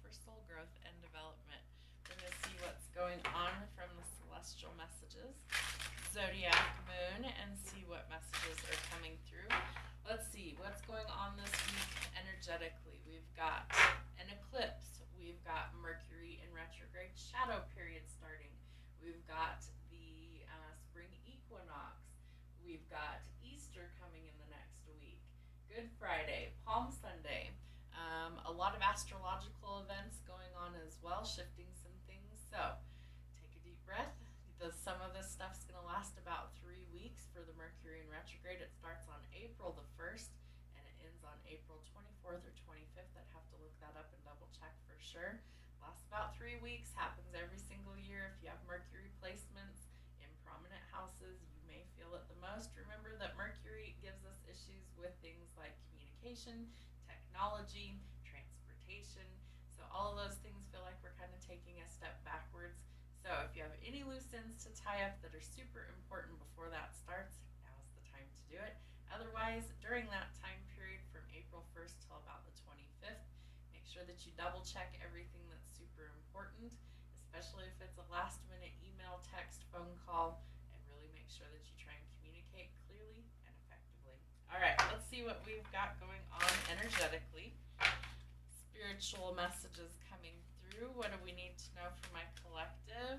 for soul growth and development. We're going to see what's going on from the celestial messages, zodiac moon, and see what messages are coming through. Let's see what's going on this week energetically. We've got an eclipse. We've got Mercury in retrograde shadow period starting. We've got the spring equinox. We've got Easter coming in the next week. Good Friday, Palm Sunday. A lot of astrological events going on as well, shifting some things. So take a deep breath. Some of this stuff's going to last about 3 weeks for the Mercury in retrograde. It starts on April the 1st and it ends on April 24th or 25th. I'd have to look that up and double check for sure. Lasts about 3 weeks, happens every single year. If you have Mercury placements in prominent houses, you may feel it the most. Remember that Mercury gives us issues with things like communication, technology, transportation. So all of those things feel like we're kind of taking a step backwards. So if you have any loose ends to tie up that are super important before that starts, now's the time to do it. Otherwise, during that time period from April 1st till about the 25th, make sure that you double check everything that's super important, especially if it's a last minute email, text, phone call, and really make sure that you try and communicate clearly and effectively. All right, let's see what we've got going on energetically. Spiritual messages coming through. What do we need to know for my collective?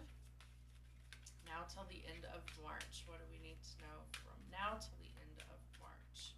Now till the end of March. What do we need to know from now till the end of March?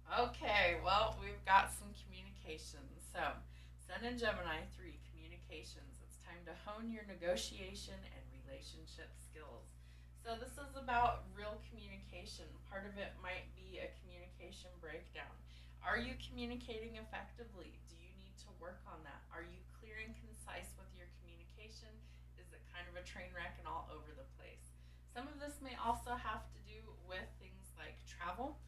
Okay, well, we've got some communications. So, Sun in Gemini 3, communications. It's time to hone your negotiation and relationship skills. So this is about real communication. Part of it might be a communication breakdown. Are you communicating effectively? Do you need to work on that? Are you clear and concise with your communication? Is it kind of a train wreck and all over the place? Some of this may also have to do with things like travel.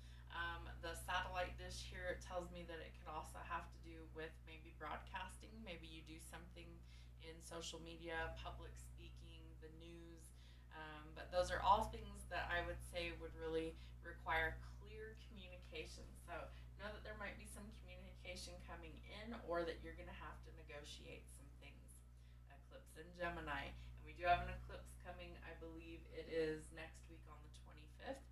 The satellite dish here tells me that it could also have to do with maybe broadcasting. Maybe you do something in social media, public speaking, the news. But those are all things that I would say would really require clear communication. So know that there might be some communication coming in or that you're going to have to negotiate some things. Eclipse in Gemini. And we do have an eclipse coming, I believe it is next week on the 25th.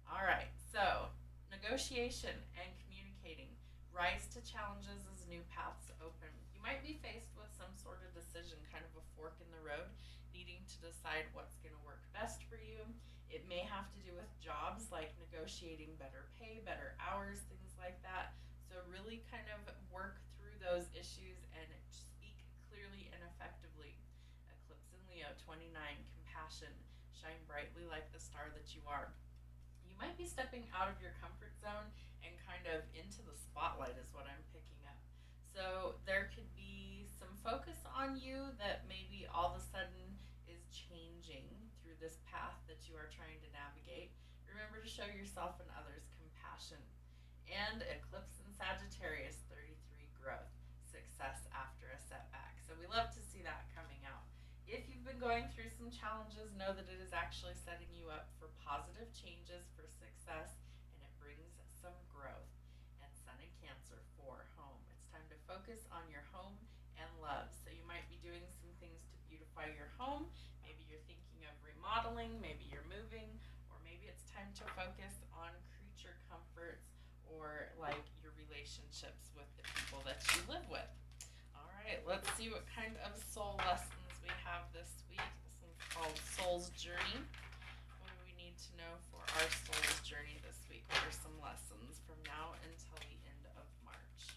All right, so negotiation and communicating. Rise to challenges as new paths open. You might be faced with some sort of decision, kind of a fork in the road, needing to decide what's going to work best for you. It may have to do with jobs, like negotiating better pay, better hours, things like that. So really kind of work through those issues and speak clearly and effectively. Eclipse in Leo 29, compassion. Shine brightly like the star that you are. You might be stepping out of your comfort zone and kind of into the spotlight is what I'm picking up. So there could be some focus on you that maybe all of a sudden is changing through this path that you are trying to navigate. Remember to show yourself and others compassion. And eclipse in Sagittarius 33, growth, success after a setback. So we love to see that coming out. If you've been going through some challenges, know that it is actually setting you up for positive changes, for success, and it brings some growth. And Sun in Cancer 4, home. It's time to focus on your home and love. So you might be doing some things to beautify your home. Maybe you're thinking of remodeling, maybe you're moving, or maybe it's time to focus on creature comforts or like your relationships with the people that you live with. All right, let's see what kind of soul lessons we have this week. This one's called Soul's Journey. What do we need to know for our soul's journey this week? What are some lessons from now until the end of March?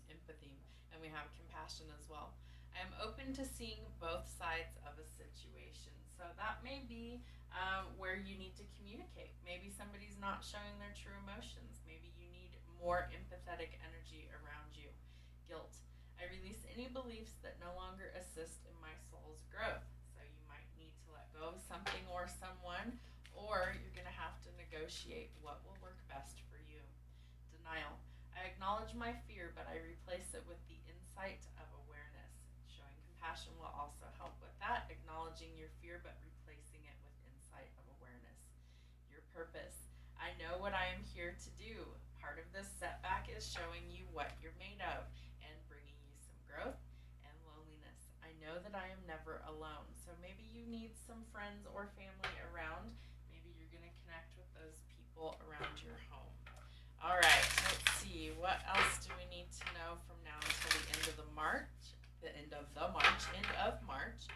Empathy. And we have compassion as well. I am open to seeing both sides of a situation. So that may be where you need to communicate. Maybe somebody's not showing their true emotions. Maybe you need more empathetic energy around you. Guilt. I release any beliefs that no longer assist in my soul's growth. So you might need to let go of something or someone, or you're going to have to negotiate what will work best for you. Denial. I acknowledge my fear, but I replace it with the insight of awareness. Showing compassion will also help with that, acknowledging your fear, but replacing it with insight of awareness. Your purpose. I know what I am here to do. part of this setback is showing you what you're made of and bringing you some growth and loneliness. I know that I am never alone. So maybe you need some friends or family around. Maybe you're going to connect with those people around your home. All right, let's see. What else do we need to know from now until the end of March? End of March.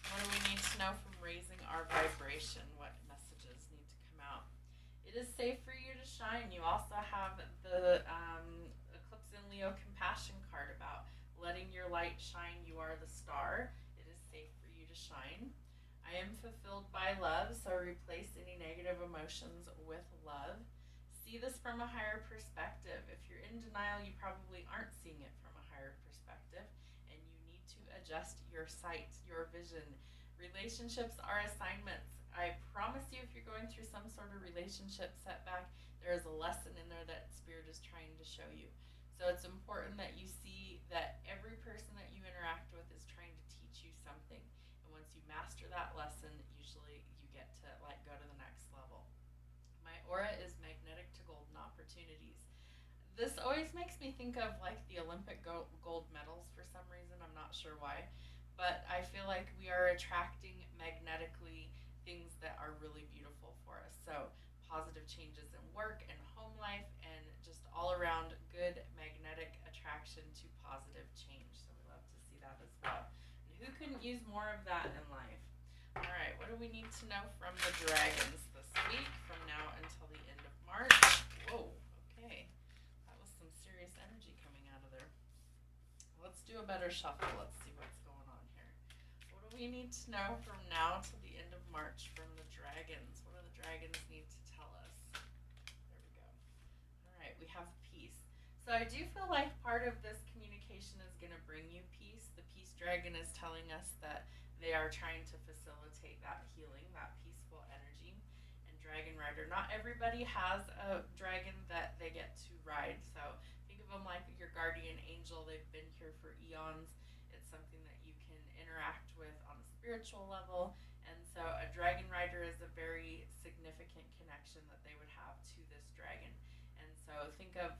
What do we need to know from raising our vibration? What messages need to come out? It is safe for you to shine. You also have the Eclipse in Leo Compassion card about letting your light shine. You are the star. It is safe for you to shine. I am fulfilled by love, so replace any negative emotions with love. See this from a higher perspective. If you're in denial, you probably aren't seeing it from a higher perspective, and you need to adjust your sight, your vision. Relationships are assignments. I promise you, if you're going through some sort of relationship setback, there is a lesson in there that Spirit is trying to show you. So it's important that you see that every person that you interact with is trying to teach you something. And once you master that lesson, usually you get to go to the next level. My aura is magnetic to golden opportunities. This always makes me think of the Olympic gold medals for some reason. I'm not sure why. But I feel like we are attracting magnetically things that are really beautiful for us. So positive changes in work and home life and just all around good magnetic attraction to positive change. So we love to see that as well. And who couldn't use more of that in life? All right, what do we need to know from the dragons this week from now until the end of March? Whoa, okay. That was some serious energy coming out of there. Let's do a better shuffle. Let's see what's going on here. What do we need to know from now till the end of March from the dragons? What do the dragons need to tell us? There we go. All right, we have peace. So I do feel like part of this communication is going to bring you peace. The peace dragon is telling us that they are trying to facilitate that healing, that peaceful energy. And Dragon Rider, not everybody has a dragon that they get to ride. So think of them like your guardian angel. They've been here for eons. It's something that you can interact with on a spiritual level. And so a dragon rider is a very significant connection that they would have to this dragon. And so think of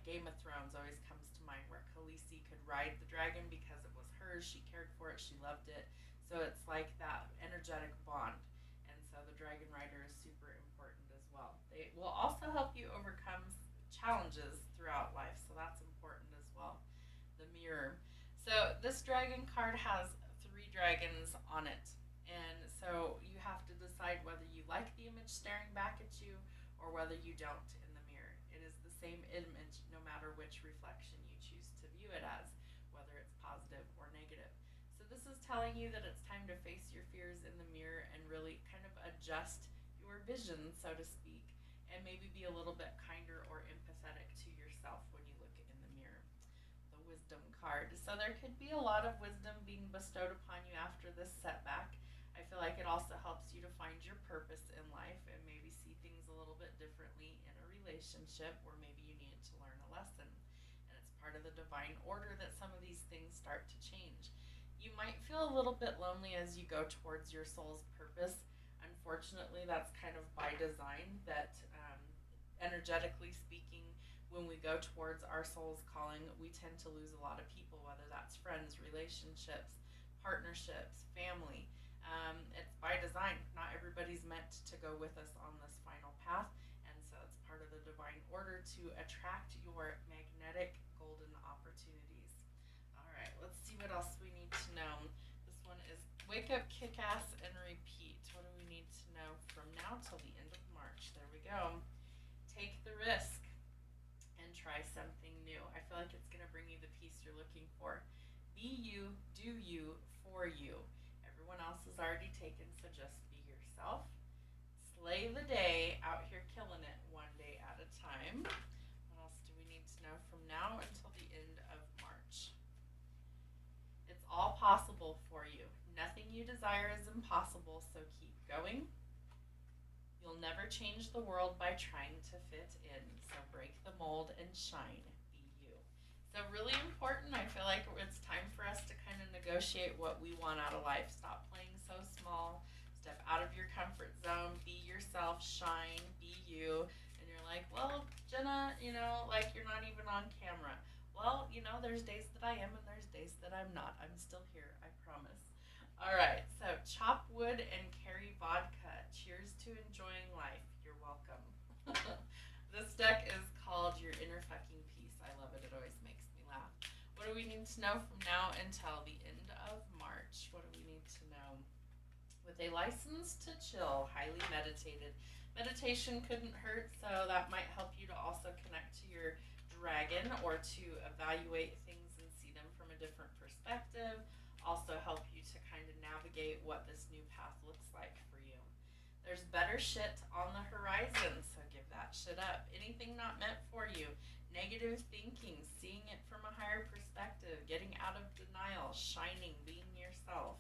Game of Thrones always comes to mind, where Khaleesi could ride the dragon because it was hers. She cared for it. She loved it. So it's like that energetic bond. And so the dragon rider is super important as well. They will also help you overcome challenges throughout life. So that's important as well. The mirror. So this dragon card has 3 dragons on it. And so you have to decide whether you like the image staring back at you or whether you don't in the mirror. It is the same image no matter which reflection you choose to view it as, whether it's positive or negative. So this is telling you that it's time to face your fears in the mirror and really kind of adjust your vision, so to speak, and maybe be a little bit kinder or empathetic to yourself when you look in the mirror. The wisdom card. So there could be a lot of wisdom being bestowed upon you after this setback. I feel like it also helps you to find your purpose in life and maybe see things a little bit differently in a relationship where maybe you needed to learn a lesson. And it's part of the divine order that some of these things start to change. You might feel a little bit lonely as you go towards your soul's purpose. Unfortunately, that's kind of by design, that energetically speaking, when we go towards our soul's calling, we tend to lose a lot of people, whether that's friends, relationships, partnerships, family. It's by design. Not everybody's meant to go with us on this final path, and so it's part of the divine order to attract your magnetic golden opportunities. All right, let's see what else we need to know. This one is wake up, kick ass, and repeat. What do we need to know from now till the end of March? There we go. Take the risk and try something new. I feel like it's going to bring you the peace you're looking for. Be you, do you, for you. Everyone else is already taken, so just be yourself. Slay the day, out here killing it one day at a time. What else do we need to know from now until the end of March? It's all possible for you. Nothing you desire is impossible, so keep going. You'll never change the world by trying to fit in, so break the mold and shine. Be you. So really important. I feel like it's time for us to kind of negotiate what we want out of life. Stop playing so small. Step out of your comfort zone. Be yourself. Shine. Be you. And you're like, well, Jenna, like you're not even on camera. Well, there's days that I am and there's days that I'm not. I'm still here, I promise. All right, so chop wood and carry vodka. Cheers to enjoying life. You're welcome. This deck is called Your Inner Fucking Peace. I love it. It always makes me laugh. What do we need to know from now until the end of March? What do we need to know? With a license to chill, highly meditated. Meditation couldn't hurt, so that might help you to also connect to your dragon or to evaluate things and see them from a different perspective. Also help you to kind of navigate what this new path looks like for you. There's better shit on the horizon, so give that shit up. Anything not meant for you, negative thinking, seeing it from a higher perspective, getting out of denial, shining, being yourself.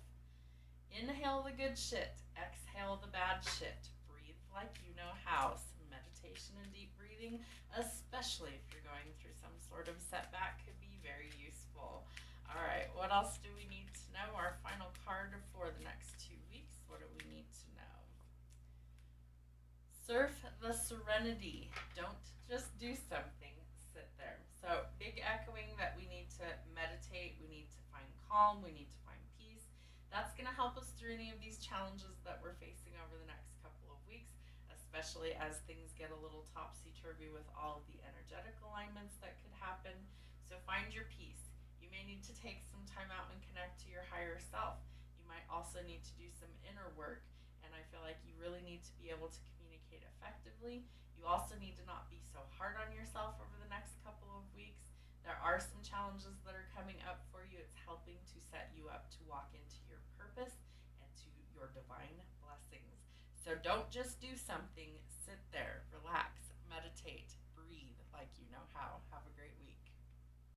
Inhale the good shit, exhale the bad shit. Breathe like you know how. Some meditation and deep breathing, especially if you're going through some sort of setback, could be very useful. All right, what else do we need to know? Our final card for the next 2 weeks. What do we need to know? Surf the serenity. Don't just do something. Sit there. So big echoing that we need to meditate. We need to find calm. We need to find peace. That's going to help us through any of these challenges that we're facing over the next couple of weeks, especially as things get a little topsy-turvy with all of the energetic alignments that could happen. So find your peace. You may need to take some time out and connect to your higher self. You might also need to do some inner work, and I feel like you really need to be able to communicate effectively. You also need to not be so hard on yourself over the next couple of weeks. There are some challenges that are coming up for you. It's helping to set you up to walk into your purpose and to your divine blessings. So don't just do something. Sit there, relax, meditate, breathe like you know how. Have